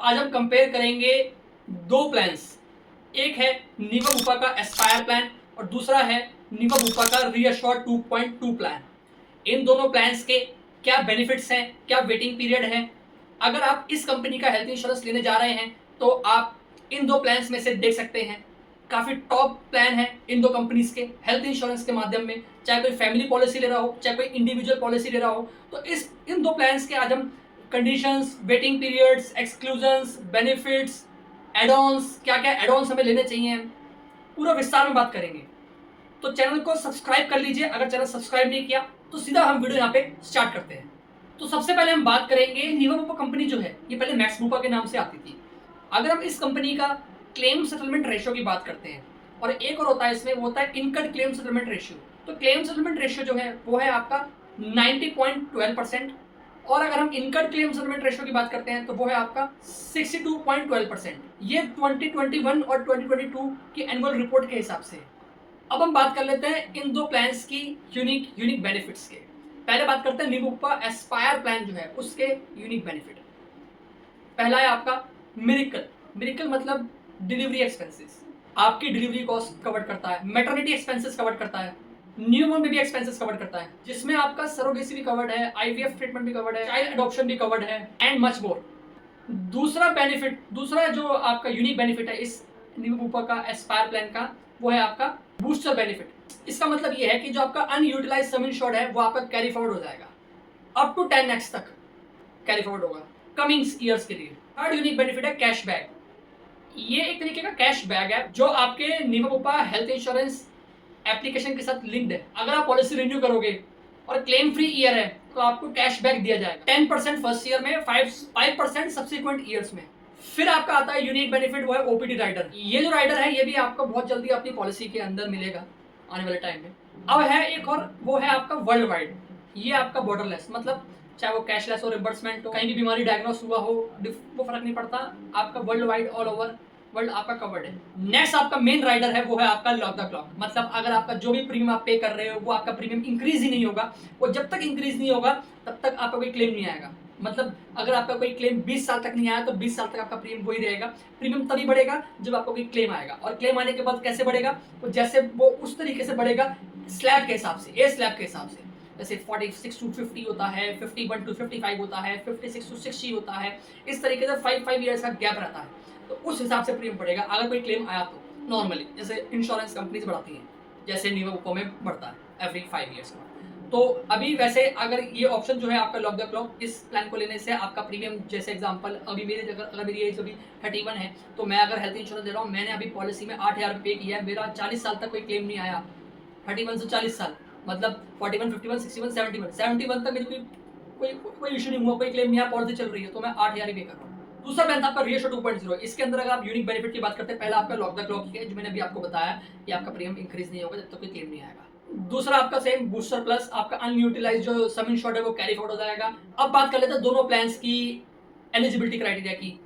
आज हम कंपेयर करेंगे दो प्लान्स। एक है नीवा बुपा का एस्पायर प्लान और दूसरा है नीवा बुपा का रीअश्योर 2.2 प्लान। इन दोनों प्लान्स के क्या बेनिफिट्स हैं, क्या वेटिंग पीरियड है। अगर आप इस कंपनी का हेल्थ इंश्योरेंस लेने जा रहे हैं तो आप इन दो प्लान्स में से देख सकते हैं। काफ़ी टॉप प्लान है इन दो कंपनीज के हेल्थ इंश्योरेंस के माध्यम में, चाहे कोई फैमिली पॉलिसी ले रहा हो, चाहे कोई इंडिविजुअल पॉलिसी ले रहा हो। तो इन दो प्लान्स के आज हम conditions, waiting periods, exclusions, benefits, add-ons, क्या क्या एड-ऑन्स हमें लेने चाहिए, पूरा विस्तार में बात करेंगे। तो चैनल को सब्सक्राइब कर लीजिए अगर चैनल सब्सक्राइब नहीं किया तो सीधा हम वीडियो यहाँ पे स्टार्ट करते हैं। तो सबसे पहले हम बात करेंगे नीवा बुपा कंपनी जो है, ये पहले मैक्स बुपा के नाम से आती थी। अगर हम इस कंपनी का क्लेम सेटलमेंट रेशियो की बात करते हैं, और एक और होता है इसमें, वो होता है इनकट क्लेम सेटलमेंट रेशियो। तो क्लेम सेटलमेंट रेशियो जो है वो है आपका 90.12%, और अगर हम इनकट क्लेम सेटलमेंट रेशियो की बात करते हैं तो वो है आपका 62.12%। ये 2021 और 2022 की एनुअल रिपोर्ट के हिसाब से। अब हम बात कर लेते हैं इन दो प्लान्स की यूनिक बेनिफिट्स के। पहले बात करते हैं नीवा बुपा एस्पायर प्लान जो है उसके यूनिक बेनिफिट। पहला है आपका मिरेकल मतलब डिलीवरी एक्सपेंसेस, आपकी डिलीवरी कॉस्ट कवर करता है, मैटरनिटी एक्सपेंसेस कवर करता है, न्यूबॉर्न बेबी एक्सपेंसेस कवर करता है, जिसमें आपका सरोगेसी भी कवर्ड है, आईवीएफ ट्रीटमेंट भी कवर्ड है, चाइल्ड अडॉप्शन भी कवर्ड है एंड मच मोर। दूसरा जो आपका यूनिक बेनिफिट है इस नीवा बुपा का एस्पायर प्लान का, वो है आपका बूस्टर बेनिफिट। इसका मतलब ये है कि जो आपका अनयूटिलाइज्ड सम इंश्योर्ड है वो आपका कैरी फॉरवर्ड हो जाएगा, अप टू 10x तक कैरी फॉरवर्ड होगा कमिंग ईयर्स के लिए। थर्ड यूनिक बेनिफिट है कैशबैक। ये एक तरीके का कैशबैक है जो आपके नीवा बुपा हेल्थ इंश्योरेंस एप्लीकेशन के साथ लिंक्ड है। अगर आप पॉलिसी रिन्यू करोगे और क्लेम फ्री ईयर है तो आपको कैशबैक दिया जाएगा 10% फर्स्ट ईयर में, 5% सब्सिक्वेंट ईयर्स में। फिर आपका आता है यूनिक बेनिफिट, वो है ओपीडी राइडर। ये जो राइडर है ये भी आपको बहुत जल्दी अपनी पॉलिसी के अंदर मिलेगा आने वाले टाइम में। अब है एक और, वो है आपका वर्ल्ड वाइड। ये आपका बॉर्डरलेस, मतलब चाहे वो कैशलेस हो, रिम्बर्समेंट हो, कहीं भी बीमारी डायग्नोस हुआ हो, वो फर्क नहीं पड़ता, आपका world wide all over world आपका कवर्ड है। नेक्स्ट आपका मेन राइडर है वो है आपका लॉक द क्लॉक। मतलब अगर आपका जो भी प्रीमियम आप पे कर रहे हो वो आपका प्रीमियम इंक्रीज ही नहीं होगा, वो जब तक इंक्रीज नहीं होगा तब तक आपका कोई क्लेम नहीं आएगा। मतलब अगर आपका कोई क्लेम 20 साल तक नहीं आया तो 20 साल तक आपका प्रीमियम वही रहेगा। प्रीमियम तभी बढ़ेगा जब आपको कोई क्लेम आएगा, और क्लेम आने के बाद कैसे बढ़ेगा, तो जैसे वो उस तरीके से बढ़ेगा स्लैब के हिसाब से, ए स्लैब के हिसाब से। जैसे 46 to 50 होता है, 51 to 55 होता है, 56 to 60 होता है। इस तरीके से 5 ईयर्स का गैप रहता है, तो उस हिसाब से प्रीमियम बढ़ेगा अगर कोई क्लेम आया तो। नॉर्मली जैसे इंश्योरेंस कंपनीज बढ़ाती हैं, जैसे नीवा बुपा में बढ़ता है एवरी 5 ईयर्स का। तो अभी वैसे अगर ये ऑप्शन जो है आपका लॉक द क्लॉक, इस प्लान को लेने से आपका प्रीमियम, जैसे एग्जांपल अभी मेरे अगर मेरी एज अभी 31 है तो मैं अगर हेल्थ इंश्योरेंस ले रहा हूँ, मैंने अभी पॉलिसी में 8,000 पे किया है, मेरा 40 साल तक कोई क्लेम नहीं आया। 31 से 40 साल मतलब 41, 51, 61, 71 तक मेरी कोई इशू नहीं हुआ, कोई क्लेम नहीं आया, पॉलिसी चल रही है, तो मैं 8,000 ही पे कर रहा हूँ। दूसरा प्लान था आपका रीअश्योर 2.0। इसके अंदर अगर आप यूनिक बेनिफिट की बात करते हैं, पहला आपका लॉक द क्लॉक है जो मैंने अभी आपको बताया कि आपका प्रीमियम इंक्रीज नहीं होगा जब तक कोई क्लेम नहीं आएगा। दूसरा आपका सेम बूस्टर प्लस, आपका अनयूटिलाइज जो सम इंश्योर्ड है वो कैरी फॉरवर्ड हो जाएगा। अब बात कर लेते हैं दोनों प्लान्स की एलिजिबिलिटी क्राइटेरिया की।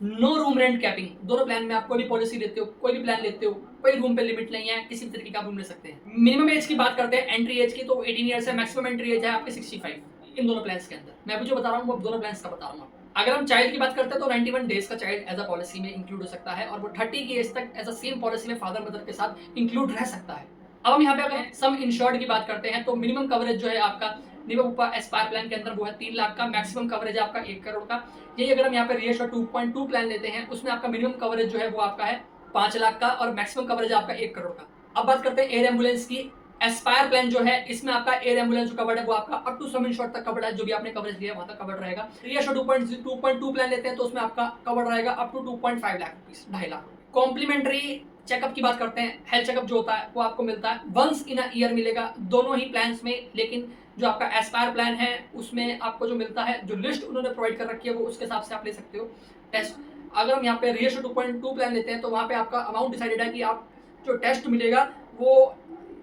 नो रूम रेंट कैपिंग, दोनों प्लान में आप कोई भी पॉलिसी लेते हो, कोई भी प्लान लेते हो, कोई रूम पे लिमिट नहीं है, किसी भी तरीके का आप रूम ले सकते हैं। मिनिमम एज की बात करते हैं, एंट्री एज की, तो 18 ईयर्स है, मैक्सिमम एंट्री एज है आपकी 65 इन दोनों प्लान्स के अंदर। मैं अभी जो बता रहा हूँ वो दोनों प्लान्स का बता रहा हूँ। अगर हम चाइल्ड की बात करते हैं तो 91 डेज का चाइल्ड एज अ पॉलिसी में इंक्लूड हो सकता है, और वो 30 की एज तक एज अ सेम पॉलिसी में फादर मदर के साथ इंक्लूड रह सकता है। अब हम यहाँ पे अगर सम इंश्योर्ड की बात करते हैं तो मिनिमम कवरेज जो है आपका नीवा बुपा एस्पायर प्लान के अंदर वो है 3 लाख का, मैक्सिमम कवरेज है आपका 1 करोड़ का। यही अगर हम यहाँ पे रीअश्योर 2.2 प्लान लेते हैं उसमें आपका मिनिमम कवरेज जो है वो आपका है 5 लाख का, और मैक्सिमम कवरेज है आपका 1 करोड़ का। अब बात करते हैं एयर एम्बुलेंस की। एस्पायर प्लान जो है इसमें आपका एयर एम्बुलेंस जो कवर्ड है वो आपका अप टू सम इंश्योर्ड तक कवर्ड है, जो भी आपने कवरेज लिया वहां तक कवर्ड रहेगा। रीअश्योर 2.2 प्लान लेते हैं तो उसमें आपका कवर्ड रहेगा up to 2.5 lakh rupees, 2.5 lakh. Complimentary checkup की बात करते हैं, हेल्थ चेकअप जो होता है वो आपको मिलता है वंस इन अ ईयर मिलेगा दोनों ही प्लान्स में। लेकिन जो आपका एस्पायर प्लान है उसमें आपको जो मिलता है, जो लिस्ट उन्होंने प्रोवाइड कर रखी है वो उसके हिसाब से आप ले सकते हो टेस्ट। अगर हम यहाँ पे रीअश्योर 2.2 प्लान लेते हैं तो वहाँ पे आपका अमाउंट डिसाइडेड है कि आप जो टेस्ट मिलेगा वो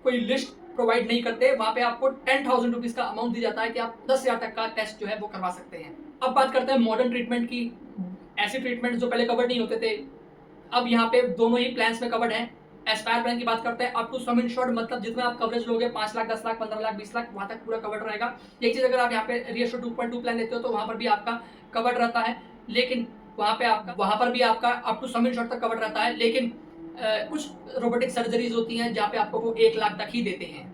कोई लिस्ट प्रोवाइड नहीं करते, वहाँ पे आपको 10,000 रुपीज का अमाउंट दिया जाता है कि आप 10,000 तक का टेस्ट जो है वो करवा सकते हैं। अब बात करते हैं मॉडर्न ट्रीटमेंट की। ऐसे ट्रीटमेंट जो पहले कवर नहीं होते थे अब यहाँ पे दोनों ही प्लान्स में कवर्ड है। एस्पायर प्लान की बात करते हैं अप टू सम इंश्योर्ड, मतलब जितना आप कवरेज लोगे 5 लाख, 10 लाख, 15 लाख, 20 लाख, वहां तक पूरा कवर्ड रहेगा। यही चीज अगर आप यहाँ पे रीअश्योर 2.2 प्लान लेते हो तो वहां पर भी आपका कवर्ड रहता है। लेकिन वहाँ पर भी आपका अप टू सम इंश्योर्ड तक कवर रहता है, लेकिन कुछ रोबोटिक सर्जरीज होती हैं जहाँ पे आपको वो 1 लाख तक ही देते हैं।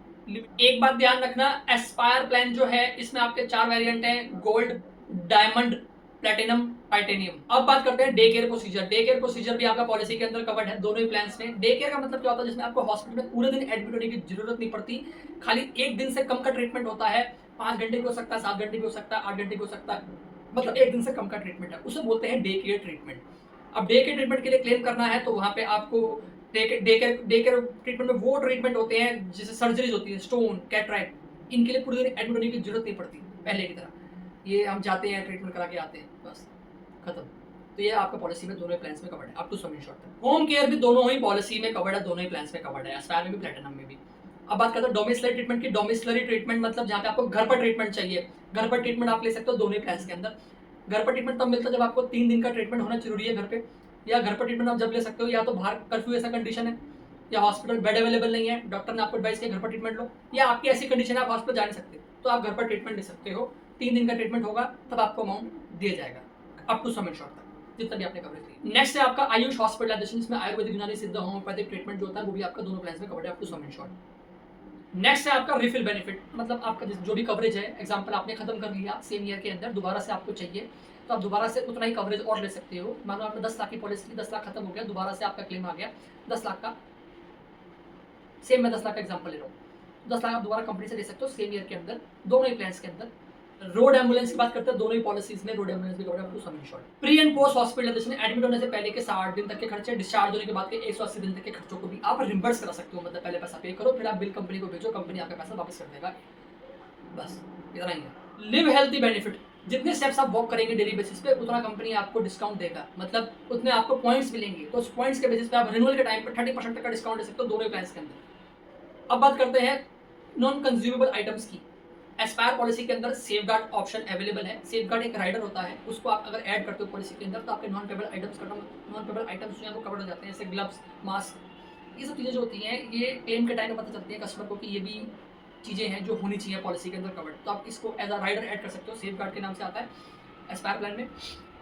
एक बात ध्यान रखना, एस्पायर प्लान जो है इसमें आपके 4 वेरिएंट हैं, गोल्ड, डायमंड, प्लेटिनम, टाइटेनियम। अब बात करते हैं day care procedure. Day care procedure भी आपका पॉलिसी के अंदर कवर्ड है दोनों ही प्लान्स में। डे केयर का मतलब क्या होता है, जिसमें आपको हॉस्पिटल में पूरे दिन एडमिट होने की जरूरत नहीं पड़ती, खाली 1 दिन से कम का ट्रीटमेंट होता है। 5 घंटे भी हो सकता है, 7 घंटे भी हो सकता है, 8 घंटे भी हो सकता है, मतलब 1 दिन से कम का ट्रीटमेंट है, उसे बोलते हैं डे केयर ट्रीटमेंट। अब डे केयर ट्रीटमेंट के लिए क्लेम करना है तो वहां पे आपको डे केयर ट्रीटमेंट में वो ट्रीटमेंट होते हैं जैसे सर्जरीज होती है, स्टोन, कैटरैक्ट, इनके लिए पूरे दिन एडमिट होने की जरूरत नहीं पड़ती पहले की तरह। ये हम जाते हैं, ट्रीटमेंट करा के आते हैं, बस खत्म। तो ये आपका पॉलिसी में दोनों ही प्लान्स में कवर्ड है अप टू सम इंश्योर्ड तक। होम केयर भी दोनों ही पॉलिसी में कवर्ड है, दोनों ही प्लान्स में कवर्ड है, एस्पायर में भी, प्लैटिनम में भी। अब बात करते हैं डोमिसलरी ट्रीटमेंट की। डोमिसलरी ट्रीटमेंट मतलब जहाँ पे आपको घर पर ट्रीटमेंट चाहिए, घर पर ट्रीटमेंट आप ले सकते हो दोनों ही प्लान्स के अंदर। घर पर ट्रीटमेंट तब मिलता है जब आपको 3 दिन का ट्रीटमेंट होना जरूरी है घर पे, या घर पर ट्रीटमेंट आप जब ले सकते हो या तो बाहर कर्फ्यू ऐसा कंडीशन है, या हॉस्पिटल बेड अवेलेबल नहीं है, डॉक्टर ने आपको एडवाइस किया घर पर ट्रीटमेंट लो, या आपकी ऐसी कंडीशन है आप हॉस्पिटल जा नहीं सकते, तो आप घर पर ट्रीटमेंट ले सकते हो। 3 दिन का ट्रीटमेंट होगा तब आपको अमाउंट दिया जाएगा अप टू सम इंश्योर्ड तक, जितना भी आपने कवरेज ली। नेक्स्ट है आपका आयुष हॉस्पिटलाइजेशन, जिसमें आयुर्वेदिक, यूनानी, सिद्ध, होम्योपैथिक ट्रीटमेंट जो होता है वो भी आपका दोनों प्लान्स में कवर्ड है up to sum insured. Next है आपका रिफिल बेनिफिट, मतलब आपका जो भी कवरेज है, एग्जांपल आपने खत्म कर लिया सेम ईयर के अंदर, दोबारा से आपको चाहिए तो आप दोबारा से उतना ही कवरेज और ले सकते हो। मानो आपने 10 लाख की पॉलिसी ली, 10 लाख खत्म हो गया, दोबारा से आपका क्लेम आ गया 10 लाख का, सेम मैं 10 लाख का एग्जांपल ले रहा हूँ, 10 लाख आप दोबारा कंपनी से ले सकते हो सेम ईयर के अंदर, दोनों ही प्लान्स के अंदर। रोड एम्बुलेंस की बात करते हैं, दोनों ही पॉलिसीज में रोड एम्बुलेंस भी कवर्ड है up to sum insured. Pre and post hospitalization, admit होने से पहले के 60 दिन तक के खर्चे, डिस्चार्ज होने के बाद के 180 दिन तक के खर्चों को भी आप रिम्बर्स करा सकते हो, मतलब पहले पैसा पे करो, फिर आप बिल कंपनी को भेजो, कंपनी आपका पैसा वापस कर देगा, बस इतना ही है। लिव हेल्थी बेनिफिट, जितने स्टेप्स आप वॉक करेंगे डेली बेसिस पे उतना कंपनी आपको डिस्काउंट देगा, मतलब उतने आपको पॉइंट्स मिलेंगे, तो उस पॉइंट्स के बेसिस पे आप रिन्यूअल के टाइम पर 30% तक का डिस्काउंट दे सकते हो दोनों ही प्लान्स के अंदर। अब बात करते हैं नॉन कंज्यूमेबल आइटम्स की। एस्पायर पॉलिसी के अंदर सेफगार्ड ऑप्शन अवेलेबल है। सेफगार्ड एक राइडर होता है, उसको आप अगर ऐड करते हो पॉलिसी के अंदर तो आपके नॉन पेबल आइटम्स जो है वो कवर हो जाते हैं, जैसे ग्लव्स, मास्क, ये सब चीज़ें जो होती हैं ये क्लेम के टाइम में पता चलती है कस्टमर को कि ये भी चीज़ें हैं जो होनी चाहिए पॉलिसी के अंदर कवर्ड, तो आप इसको एज अ राइडर ऐड कर सकते हो, सेफगार्ड के नाम से आता है एस्पायर प्लान में।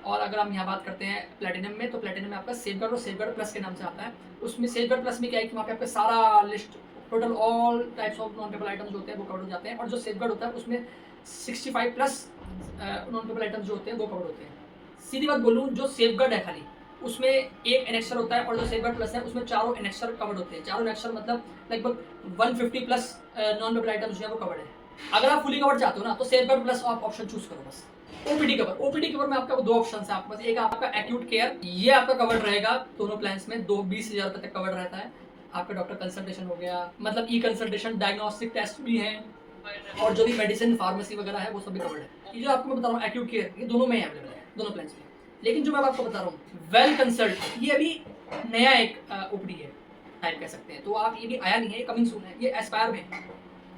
और अगर हम यहाँ बात करते हैं प्लैटिनम में, तो प्लैटिनम में आपका सेफगार्ड और सेफगार्ड प्लस के नाम से आता है। उसमें सेफगार्ड प्लस में क्या है कि वहाँ पे आपका सारा list, total all types of non payable items जो होते हैं वो कवर हो जाते हैं, और जो सेफगार्ड होता है उसमें 65 प्लस नॉन पेबल आइटम्स जो होते हैं वो कवर होते हैं। सीधी बात बोलूँ, जो सेफगार्ड है खाली उसमें एक एनेक्सर होता है, और जो सेफगार्ड प्लस है उसमें चारों एनेक्सर कवर्ड होते हैं। चारों एनेक्सर मतलब लगभग 150 प्लस नॉन पेबल आइटम्स जो है वो कवर्ड है। अगर आप फुली कवर्ड चाहते हो ना तो सेफगार्ड प्लस आप ऑप्शन चूज करो बस। ओपीडी कवर, ओपीडी कवर में आपका 2 ऑप्शन है आपके पास, एक आपका एक्यूट केयर, ये आपका कवर्ड रहेगा दोनों प्लान्स में, 20,000 रुपये तक कवर्ड रहता है। आपका डॉक्टर कंसल्टेशन हो गया, मतलब ई कंसल्टेशन, डायग्नोस्टिक टेस्ट भी है, और जो भी मेडिसिन, फार्मेसी वगैरह है वो सब भी कवर्ड है। ये जो आपको मैं बता रहा हूँ एक्यूट केयर, ये दोनों में अवेलेबल है, दोनों प्लान्स में। लेकिन जो मैं आपको बता रहा हूँ वेल कंसल्ट, ये अभी नया एक ओपीडी है टाइप कह सकते हैं, तो आप ये भी आया नहीं है, ये कमिंग सून है, ये एस्पायर में है,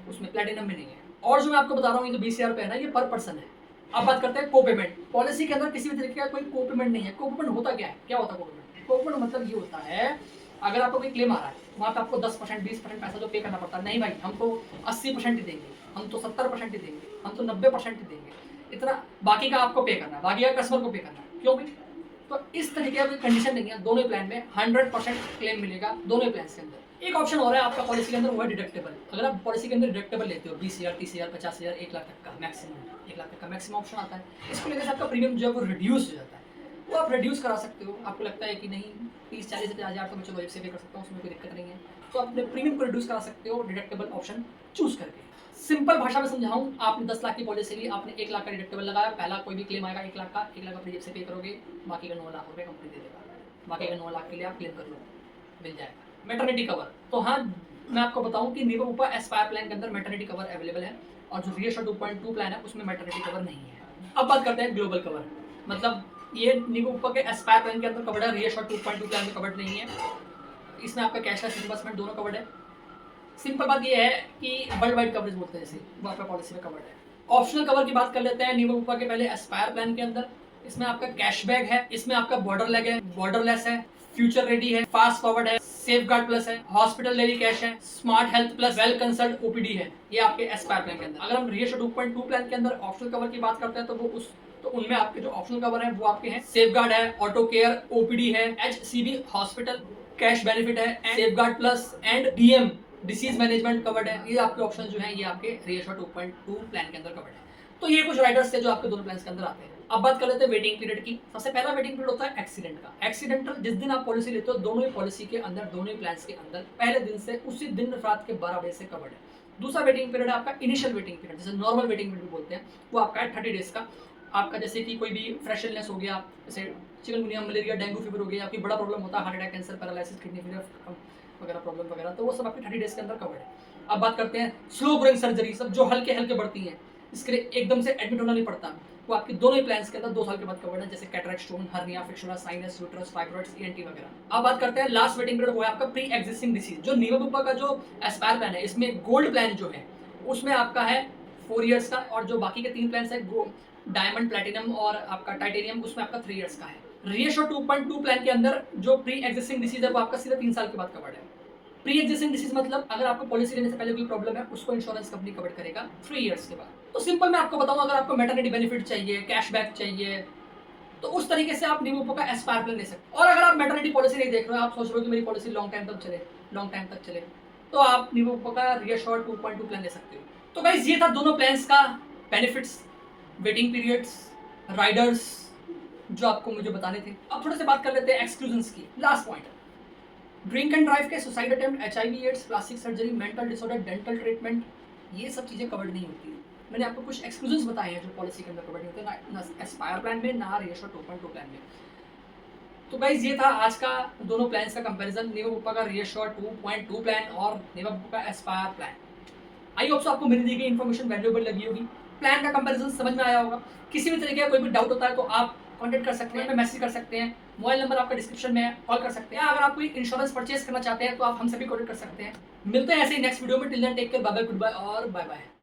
उसमें प्लैटिनम में नहीं है। और जो मैं आपको बता रहा हूँ ये जो 20,000 रुपये है ना, ये पर पर्सन है। अब बात करते हैं को पेमेंट। पॉलिसी के अंदर किसी भी तरीके का कोई को पेमेंट नहीं है। को पेमेंट होता क्या है, क्या होता है को पेमेंट? को पेमेंट मतलब ये होता है, अगर आपको कोई क्लेम आ रहा है वहाँ पे आपको 10% 20% पैसा जो पे करना पड़ता है, नहीं भाई हम तो 80% ही देंगे, हम तो 70% ही देंगे, हम तो 90% ही देंगे, इतना बाकी का आपको पे करना है, बाकी का कस्टमर को पे करना है, क्यों भाई? तो इस तरीके का कोई कंडीशन नहीं है, दोनों प्लान में 100% क्लेम मिलेगा दोनों प्लान के अंदर। एक ऑप्शन हो रहा है आपका पॉलिसी के अंदर, वो है डिडक्टेबल। अगर आप पॉलिसी के अंदर डिडक्टेबल लेते हो 20,000, 30,000, 50,000, 1 लाख तक का मैक्सिमम, 1 लाख तक का मैक्सिमम ऑप्शन आता है, इसको लेकर आपका प्रीमियम जो है वो रिड्यूस हो जाता है, वो आप रिड्यूस करा सकते हो। आपको लगता है कि नहीं 30, 40, 50,000 तो मैं चलो एक से पे कर सकता हूँ, उसमें कोई दिक्कत नहीं है, तो आप अपने प्रीमियम को रिड्यूस करा सकते हो डिडक्टेबल ऑप्शन चूज करके। सिंपल भाषा में समझाऊं, आपने 10 लाख की पॉलिसी ली, आपने 1 लाख का डिडक्टेबल लगाया, पहला कोई भी क्लेम आएगा 1 लाख का, 1 लाख अपनी जेब से पे करोगे, बाकी का 9 लाख रुपये कंपनी दे देगा, बाकी का 9 लाख के लिए आप क्लेम कर लो, मिल जाएगा। मैटरनिटी कवर, तो हाँ मैं आपको बताऊं कि निवोपा एस्पायर प्लान के अंदर मैटरनिटी कवर अवेलेबल है, और जो रियशोर 2.2 प्लान है उसमें मैटरनिटी कवर नहीं है। अब बात करते हैं ग्लोबल कवर, मतलब ये निवोपा के एस्पायर प्लान के अंदर कवर्ड है, रियशोर 2.2 प्लान में कवर्ड नहीं है। इसमें आपका कैशलेस इन्वेस्टमेंट दोनों कवर्ड है। सिंपल बात ये है कि वर्ल्ड वाइड कवरेज बोलते हैं जैसे, वो आपका पॉलिसी में कवर्ड है। ऑप्शनल कवर की बात कर लेते हैं निवोपा के पहले एस्पायर प्लान के अंदर। इसमें आपका कैशबैक है, इसमें आपका बॉर्डर लेग है, बॉर्डरलेस है, फ्यूचर रेडी है, फास्ट फॉरवर्ड है, सेफगार्ड प्लस है, हॉस्पिटल डेली कैश है, smart health plus, well consult OPD है, ये आपके एस्पायर प्लान के अंदर। अगर हम रियशोर 2.2 प्लान के अंदर ऑप्शनल कवर की बात करते हैं तो वो तो उनमें आपके जो ऑप्शनल कवर है वो आपके हैं सेफगार्ड है, ऑटो केयर, ओपीडी है, एचसीबी हॉस्पिटल, कैश बेनिफिट है, safeguard plus and DM disease management covered है। ये आपके ऑप्शन जो है ये आपके रीएश्योर 2.2 प्लान के अंदर कवर्ड है। तो ये कुछ राइडर्स थे जो आपके दोनों प्लान के अंदर आते हैं। अब बात कर लेते हैं वेटिंग पीरियड की। सबसे पहला वेटिंग पीरियड होता है एक्सीडेंट का। एक्सीडेंटल जिस दिन आप पॉलिसी लेते हो दोनों ही पॉलिसी के अंदर, दोनों ही प्लान्स के अंदर पहले दिन से उसी दिन रात के 12 बजे से कवर्ड है। दूसरा वेटिंग पीरियड है आपका इनिशियल वेटिंग पीरियड, जैसे नॉर्मल वेटिंग पीरियड बोलते हैं, वो आपका है 30 डेज का। आपका जैसे कि कोई भी फ्रेश इलनेस हो गया, जैसे चिकनगुनिया, मलेरिया, डेंगू फीवर हो गया, या कोई बड़ा प्रॉब्लम होता है, heart attack, cancer, paralysis, kidney failure वगैरह प्रॉब्लम वगैरह, तो वो सब आपके 30 डेज के अंदर कवर्ड है। अब बात करते हैं स्लो ग्रोइंग सर्जरी, सब जो हल्के हल्के बढ़ती हैं, इसके लिए एकदम से एडमिट होना नहीं पड़ता, वो आपके दोनों ही प्लान्स के अंदर 2 साल के बाद कवर्ड है, जैसे cataract, stone, hernia, फिशुला, sinus, uterus, fibroids, ENT वगैरह। अब बात करते हैं लास्ट वेटिंग पीरियड, वो है आपका प्री एग्जिस्टिंग डिसीज। जो नीवा का जो एस्पायर प्लान है, इसमें गोल्ड प्लान जो है उसमें आपका है 4 इयर्स का, और जो बाकी के 3 प्लान है डायमंड, प्लैटिनम और आपका टाइटेनियम, उसमें आपका 3 इयर्स का है। रीएश्योर 2.2 प्लान के अंदर जो प्री एग्जिस्टिंग डिसीज है वो आपका सीधा 3 साल के बाद कवर्ड है। प्री एग्जिस्टिंग डिसीज मतलब अगर आपको पॉलिसी लेने से पहले कोई प्रॉब्लम है, उसको इंश्योरेंस कंपनी कवर करेगा 3 इयर्स के बाद। तो सिंपल मैं आपको बताऊं, अगर आपको मैटरनिटी बेनिफिट चाहिए, कैशबैक चाहिए, तो उस तरीके से आप नीमोपो का एस्पायर प्लान ले सकते हो। और अगर आप मैटरनिटी पॉलिसी नहीं देख रहे हो, आप सोच रहे हो कि मेरी पॉलिसी लॉन्ग टाइम तक चले, तो आप नीमोपो का रीएश्योर 2.2 प्लान ले सकते हो। तो गाइस ये था दोनों प्लान्स का बेनिफिट्स, वेटिंग पीरियड्स, राइडर्स जो आपको मुझे बताने थे। अब थोड़े से बात कर लेते हैं एक्सक्लूजन्स की। Last point, drink and drive के, suicide attempt, HIV AIDS, plastic surgery, mental disorder, dental treatment, ये सब चीज़ें कवर्ड नहीं होती हैं। मैंने आपको कुछ एक्सक्लूजन्स बताए हैं जो पॉलिसी के अंदर कवर्ड नहीं होते, ना एस्पायर प्लान में, ना रीएश्योर 2.2 प्लान में। तो गाइज ये था आज का दोनों प्लान्स का कंपैरिजन, नीवा का रीएश्योर 2.2 प्लान और नीवा का Aspire plan. I hope so आपको मेरी दी गई इन्फॉर्मेशन वैल्यूएबल लगी होगी, प्लान का कंपैरिजन समझ में आया होगा। किसी भी तरीके का कोई भी डाउट होता है तो आप कांटेक्ट कर सकते हैं, मैसेज कर सकते हैं, मोबाइल नंबर आपका डिस्क्रिप्शन में है, कॉल कर सकते हैं। अगर आप कोई इंश्योरेंस परचेज करना चाहते हैं तो आप हमसे भी कांटेक्ट कर सकते हैं। मिलते हैं ऐसे ही नेक्स्ट वीडियो में। Till then take care, bye bye, good bye और बाय बाय।